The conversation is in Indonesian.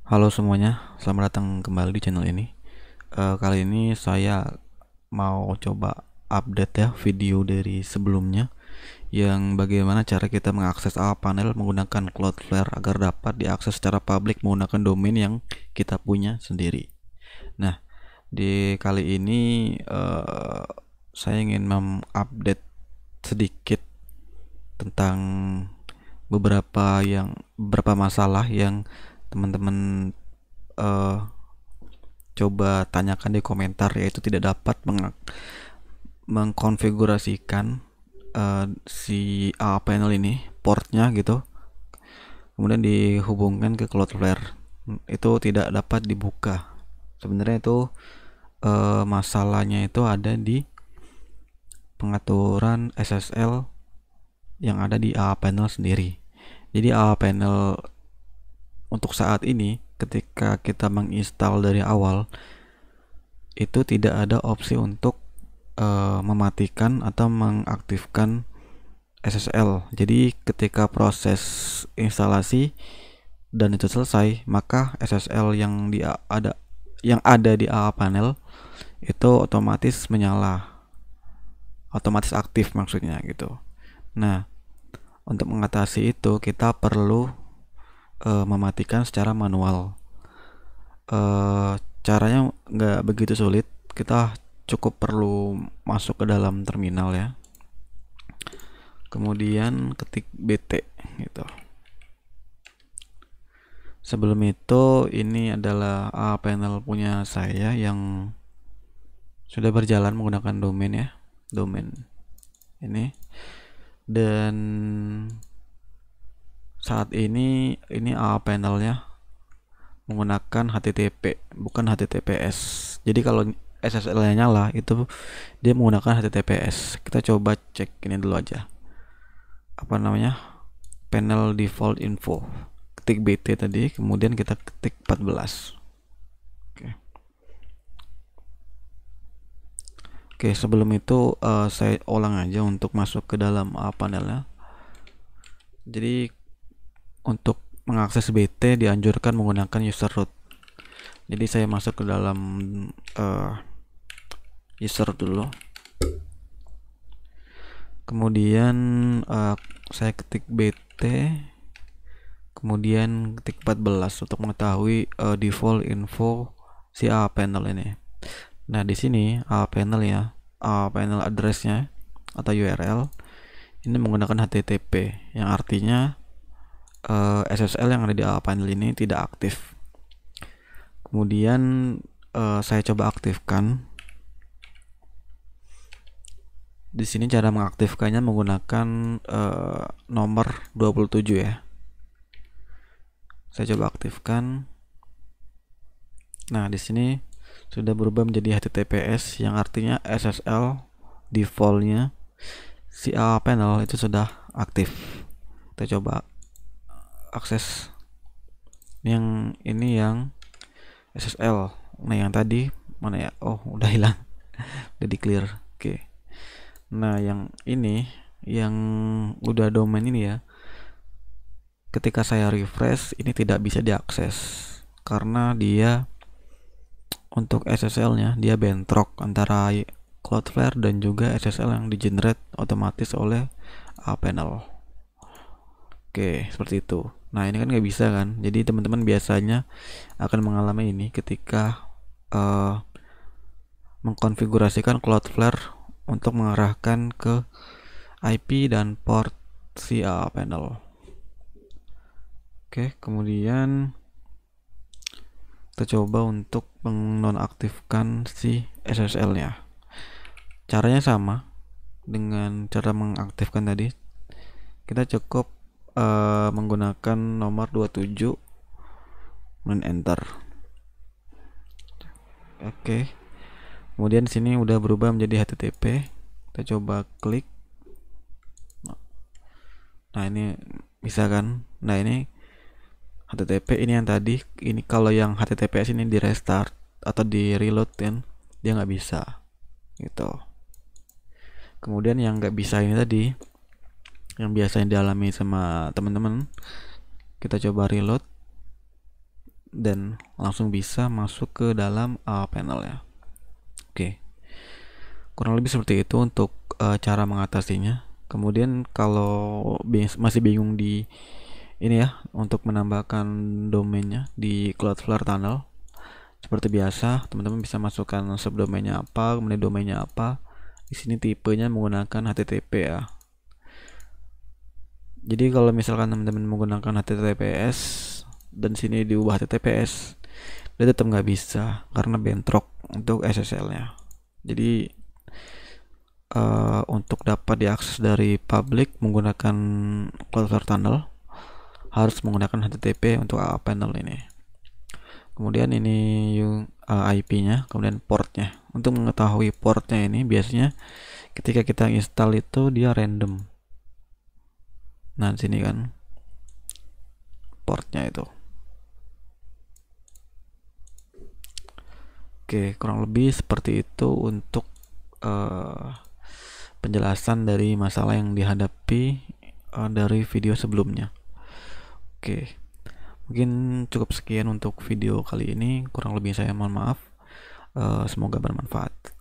Halo semuanya, selamat datang kembali di channel ini. Kali ini saya mau coba update ya video dari sebelumnya yang bagaimana cara kita mengakses panel menggunakan Cloudflare agar dapat diakses secara publik menggunakan domain yang kita punya sendiri. Nah, di kali ini saya ingin mengupdate sedikit tentang beberapa masalah yang teman-teman eh, coba tanyakan di komentar, yaitu tidak dapat mengkonfigurasikan si panel ini portnya gitu, kemudian dihubungkan ke Cloudflare, itu tidak dapat dibuka. Sebenarnya itu masalahnya itu ada di pengaturan SSL yang ada di panel sendiri. Jadi panel untuk saat ini ketika kita menginstal dari awal itu tidak ada opsi untuk mematikan atau mengaktifkan SSL. Jadi ketika proses instalasi dan itu selesai, maka SSL yang ada di panel itu otomatis menyala, otomatis aktif maksudnya gitu. Nah, untuk mengatasi itu kita perlu mematikan secara manual. Caranya nggak begitu sulit. Kita cukup perlu masuk ke dalam terminal ya, kemudian ketik bt gitu. Sebelum itu, ini adalah panel punya saya yang sudah berjalan menggunakan domain ya, domain ini. Dan saat ini panelnya menggunakan HTTP bukan HTTPS. Jadi kalau SSL-nya nyala itu dia menggunakan HTTPS. Kita coba cek ini dulu aja. Apa namanya? Panel default info. Ketik BT tadi, kemudian kita ketik 14. Oke. Oke, sebelum itu saya ulang aja untuk masuk ke dalam panelnya. Jadi untuk mengakses BT dianjurkan menggunakan user root. Jadi saya masuk ke dalam user dulu. Kemudian saya ketik BT, kemudian ketik 14 untuk mengetahui default info si panel ini. Nah, di sini panel ya, panel addressnya atau URL ini menggunakan HTTP, yang artinya SSL yang ada di panel ini tidak aktif. Kemudian saya coba aktifkan. Di sini cara mengaktifkannya menggunakan nomor 27 ya. Saya coba aktifkan. Nah, di sini sudah berubah menjadi HTTPS, yang artinya SSL defaultnya si panel itu sudah aktif. Kita coba akses yang ini, yang SSL. Nah, yang tadi mana ya? Oh, udah hilang. Udah di clear. Oke. Nah, yang ini yang udah domain ini ya. Ketika saya refresh ini tidak bisa diakses karena dia untuk SSL-nya dia bentrok antara Cloudflare dan juga SSL yang di generate otomatis oleh panel. Oke, seperti itu. Nah, ini kan nggak bisa kan. Jadi teman-teman biasanya akan mengalami ini ketika mengkonfigurasikan Cloudflare untuk mengarahkan ke IP dan port si panel. Oke, kemudian kita coba untuk menonaktifkan si SSL-nya. Caranya sama dengan cara mengaktifkan tadi. Kita cukup menggunakan nomor 27 dan enter. Oke. Kemudian sini udah berubah menjadi HTTP. Kita coba klik. Nah, ini bisa kan? Nah, ini HTTP ini yang tadi. Ini kalau yang HTTPS ini di restart atau di reload kan, dia nggak bisa gitu. Kemudian yang nggak bisa ini tadi, yang biasanya dialami sama teman-teman, kita coba reload. dan langsung bisa masuk ke dalam panel ya. Oke, kurang lebih seperti itu untuk cara mengatasinya. Kemudian kalau masih bingung di ini ya, untuk menambahkan domainnya di Cloudflare Tunnel, seperti biasa teman-teman bisa masukkan subdomainnya apa, kemudian domainnya apa. Di sini tipenya menggunakan HTTP ya. Jadi kalau misalkan teman-teman menggunakan HTTPS dan sini diubah HTTPS, dia tetap nggak bisa karena bentrok untuk SSL-nya. Jadi untuk dapat diakses dari public menggunakan Cloudflare Tunnel harus menggunakan HTTP untuk panel ini. Kemudian ini IP-nya, kemudian portnya. Untuk mengetahui portnya ini biasanya ketika kita install itu dia random. Nah di sini kan portnya itu. Oke, kurang lebih seperti itu untuk penjelasan dari masalah yang dihadapi dari video sebelumnya. Oke, mungkin cukup sekian untuk video kali ini. Kurang lebih saya mohon maaf. Semoga bermanfaat.